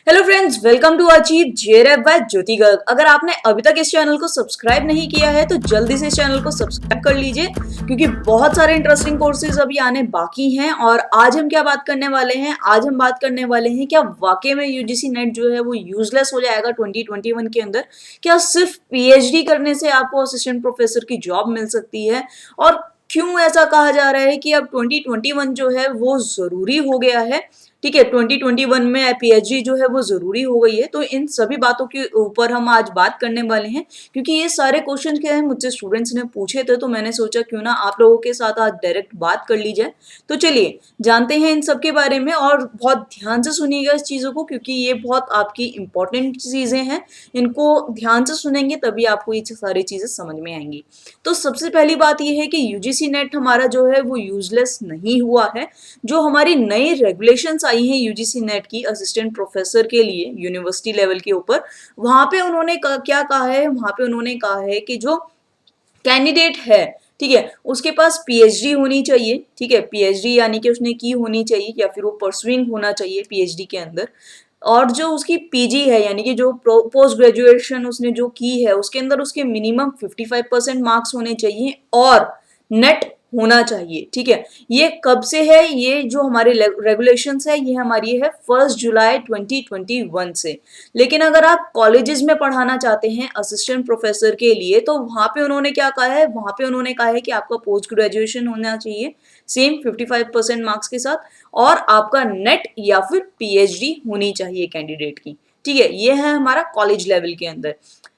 Hello friends, welcome to achieve JRF by Jyoti Garg. अगर आपने अभी तक इस चैनल को सब्सक्राइब नहीं किया है तो जल्दी से इस चैनल को सब्सक्राइब कर लीजिए, क्योंकि बहुत सारे इंटरेस्टिंग कोर्सेज अभी आने बाकी हैं। और आज हम क्या बात करने वाले हैं? आज हम बात करने वाले हैं क्या वाकई में यूजीसी नेट जो है वो यूजलेस हो जाएगा 2021 के अंदर? क्या सिर्फ पीएचडी करने से आपको असिस्टेंट प्रोफेसर की जॉब मिल सकती है? और क्यों ऐसा कहा जा रहा है कि अब 2021 जो है वो जरूरी हो गया है? ठीक है, 2021 में पीएचडी जो है वो जरूरी हो गई है। तो इन सभी बातों के ऊपर हम आज बात करने वाले हैं, क्योंकि ये सारे क्वेश्चन क्या है मुझसे स्टूडेंट्स ने पूछे थे, तो मैंने सोचा क्यों ना आप लोगों के साथ आज डायरेक्ट बात कर ली जाए। तो चलिए जानते हैं इन सब के बारे में, और बहुत ध्यान से सुनिएगा इस चीजों को, क्योंकि ये बहुत आपकी इंपॉर्टेंट चीजें हैं। इनको ध्यान से सुनेंगे तभी आपको ये सारी चीजें समझ में आएंगी। तो सबसे पहली बात यह है कि यूजीसी नेट हमारा जो है वो यूजलेस नहीं हुआ है। जो हमारी नई रेगुलेशंस आई हैं यूजीसी नेट की असिस्टेंट प्रोफेसर के लिए यूनिवर्सिटी लेवल के ऊपर, वहां पे उन्होंने क्या कहा है? वहां पे उन्होंने कहा है कि जो कैंडिडेट है, ठीक है, उसके पास पीएचडी होनी चाहिए। ठीक है, पीएचडी यानी कि उसने की होनी चाहिए या फिर वो परसुइंग होना चाहिए पीएचडी के अंदर। और जो उसकी पीजी है यानी कि जो पोस्ट ग्रेजुएशन उसने जो की है उसके अंदर उसके मिनिमम 55% मार्क्स होने चाहिए और नेट होना चाहिए। ठीक है, ये कब से है? ये जो हमारे रेगुलेशंस है ये हमारी है 1 जुलाई 2021 से। लेकिन अगर आप कॉलेजेस में पढ़ाना चाहते हैं असिस्टेंट प्रोफेसर के लिए, तो वहां पे उन्होंने क्या कहा है? वहां पे उन्होंने कहा है कि आपका पोस्ट ग्रेजुएशन होना चाहिए सेम 55% मार्क्स के साथ, और आपका नेट या फिर पीएचडी होनी चाहिए कैंडिडेट की। ठीक है, ये है हमारा कॉलेज लेवल के अंदर।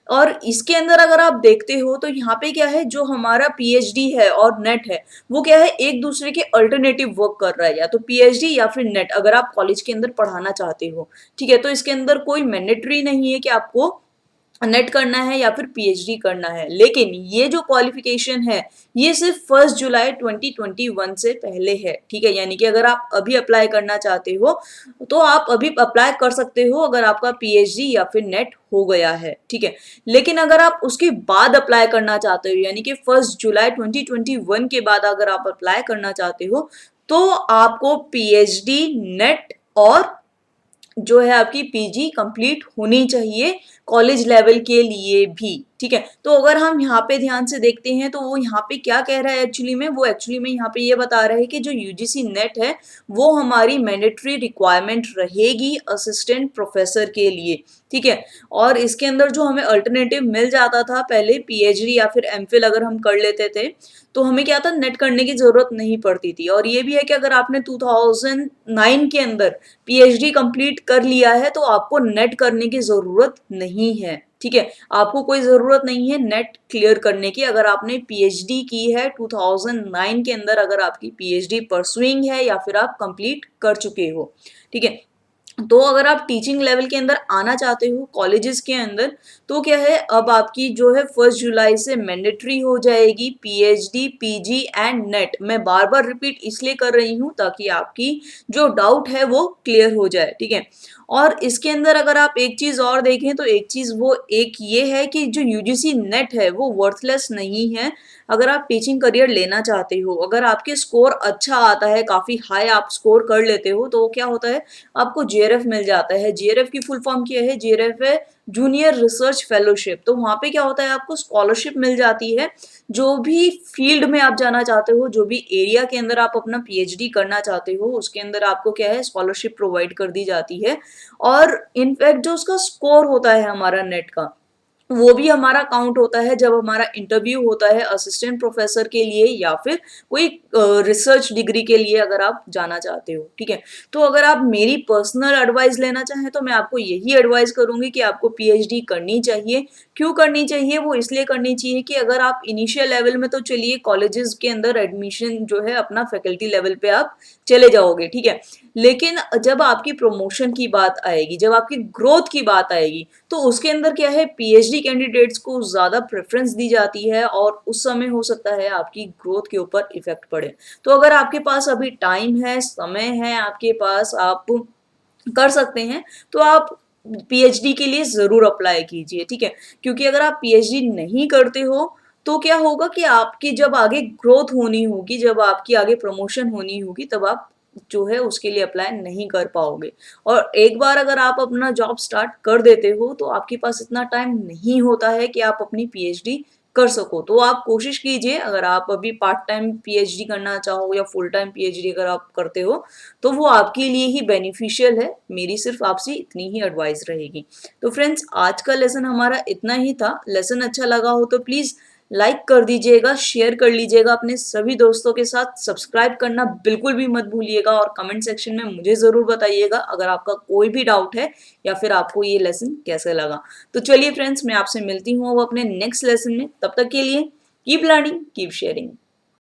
और इसके अंदर अगर आप देखते हो तो यहाँ पे क्या है, जो हमारा पीएचडी है और नेट है वो क्या है, एक दूसरे के अल्टरनेटिव वर्क कर रहा है, या तो पीएचडी या फिर नेट अगर आप कॉलेज के अंदर पढ़ाना चाहते हो। ठीक है, तो इसके अंदर कोई मैंडेटरी नहीं है कि आपको नेट करना है या फिर पीएचडी करना है। लेकिन ये जो क्वालिफिकेशन है ये सिर्फ 1 जुलाई 2021 से पहले है। ठीक है, यानी कि अगर आप अभी अप्लाई करना चाहते हो तो आप अभी अप्लाई कर सकते हो अगर आपका पीएचडी या फिर नेट हो गया है। ठीक है, लेकिन अगर आप उसके बाद अप्लाई करना चाहते हो यानी कि 1 जुलाई 2021 के बाद अगर आप अप्लाई करना चाहते हो तो आपको पीएचडी, नेट और जो है आपकी पीजी कंप्लीट होनी चाहिए कॉलेज लेवल के लिए भी। ठीक है, तो अगर हम यहाँ पे ध्यान से देखते हैं तो वो यहाँ पे क्या कह रहा है एक्चुअली में? वो एक्चुअली में यहाँ पे ये बता रहा है कि जो यूजीसी नेट है वो हमारी मैंडेटरी रिक्वायरमेंट रहेगी असिस्टेंट प्रोफेसर के लिए। ठीक है, और इसके अंदर जो हमें अल्टरनेटिव मिल जाता था पहले, पीएचडी या फिर एमफिल अगर हम कर लेते थे तो हमें क्या था, नेट करने की जरूरत नहीं पड़ती थी। और ये भी है कि अगर आपने 2009 के अंदर पीएचडी कंप्लीट कर लिया है तो आपको नेट करने की जरूरत नहीं है। ठीक है, आपको कोई जरूरत नहीं है नेट क्लियर करने की अगर आपने पीएचडी की है 2009 के अंदर, अगर आपकी पीएचडी परसुइंग है या फिर आप कंप्लीट कर चुके हो। ठीक है, तो अगर आप टीचिंग लेवल के अंदर आना चाहते हो कॉलेजेस के अंदर, तो क्या है, अब आपकी जो है 1 जुलाई से मैंडेटरी हो जाएगी पीएचडी, पीजी एंड नेट। मैं बार बार रिपीट इसलिए कर रही हूँ ताकि आपकी जो डाउट है वो क्लियर हो जाए। ठीक है, और इसके अंदर अगर आप एक चीज और देखें तो एक चीज वो एक ये है कि जो यूजीसी नेट है वो वर्थलेस नहीं है। अगर आप टीचिंग करियर लेना चाहते हो, अगर आपके स्कोर अच्छा आता है, काफी हाई आप स्कोर कर लेते हो, तो क्या होता है, आपको जेआरएफ मिल जाता है। जेआरएफ की फुल फॉर्म क्या है? जेआरएफ है जूनियर रिसर्च फेलोशिप। तो वहां पे क्या होता है, आपको स्कॉलरशिप मिल जाती है। जो भी फील्ड में आप जाना चाहते हो, जो भी एरिया के अंदर आप अपना पीएचडी करना चाहते हो, उसके अंदर आपको क्या है, स्कॉलरशिप प्रोवाइड कर दी जाती है। और इनफैक्ट जो उसका स्कोर होता है हमारा नेट का, वो भी हमारा काउंट होता है जब हमारा इंटरव्यू होता है असिस्टेंट प्रोफेसर के लिए या फिर कोई रिसर्च डिग्री के लिए अगर आप जाना चाहते हो। ठीक है, तो अगर आप मेरी पर्सनल एडवाइस लेना चाहें तो मैं आपको यही एडवाइस करूंगी कि आपको पीएचडी करनी चाहिए। क्यों करनी चाहिए? वो इसलिए करनी चाहिए कि अगर आप इनिशियल लेवल में, तो चलिए कॉलेजेस के अंदर एडमिशन जो है अपना फैकल्टी लेवल पे आप चले जाओगे। ठीक है, लेकिन जब आपकी प्रमोशन की बात आएगी, जब आपकी ग्रोथ की बात आएगी, तो उसके अंदर क्या है, पीएचडी कैंडिडेट्स को ज्यादा प्रेफरेंस दी जाती है और उस समय हो सकता है आपकी ग्रोथ के ऊपर इफेक्ट पड़े। तो अगर आपके पास अभी टाइम है, समय है आपके पास, आप कर सकते हैं, तो आप पीएचडी के लिए जरूर अप्लाई कीजिए। ठीक है, क्योंकि अगर आप पीएचडी नहीं करते हो तो क्या होगा कि आपकी जब आगे ग्रोथ होनी होगी, जब आपकी आगे प्रमोशन होनी होगी, तब आप जो है उसके लिए अप्लाई नहीं कर पाओगे। और एक बार अगर आप अपना जॉब स्टार्ट कर देते हो तो आपके पास इतना टाइम नहीं होता है कि आप अपनी पीएचडी कर सको। तो आप कोशिश कीजिए, अगर आप अभी पार्ट टाइम पीएचडी करना चाहो या फुल टाइम पीएचडी अगर आप करते हो तो वो आपके लिए ही बेनिफिशियल है। मेरी सिर्फ आपसे इतनी ही एडवाइस रहेगी। तो फ्रेंड्स, आज का लेसन हमारा इतना ही था। लेसन अच्छा लगा हो तो प्लीज़ लाइक कर दीजिएगा, शेयर कर लीजिएगा अपने सभी दोस्तों के साथ। सब्सक्राइब करना बिल्कुल भी मत भूलिएगा और कमेंट सेक्शन में मुझे ज़रूर बताइएगा अगर आपका कोई भी डाउट है या फिर आपको ये लेसन कैसे लगा। तो चलिए फ्रेंड्स, मैं आपसे मिलती हूँ अब अपने नेक्स्ट लेसन में। तब तक के लिए कीप लर्निंग, कीप शेयरिंग।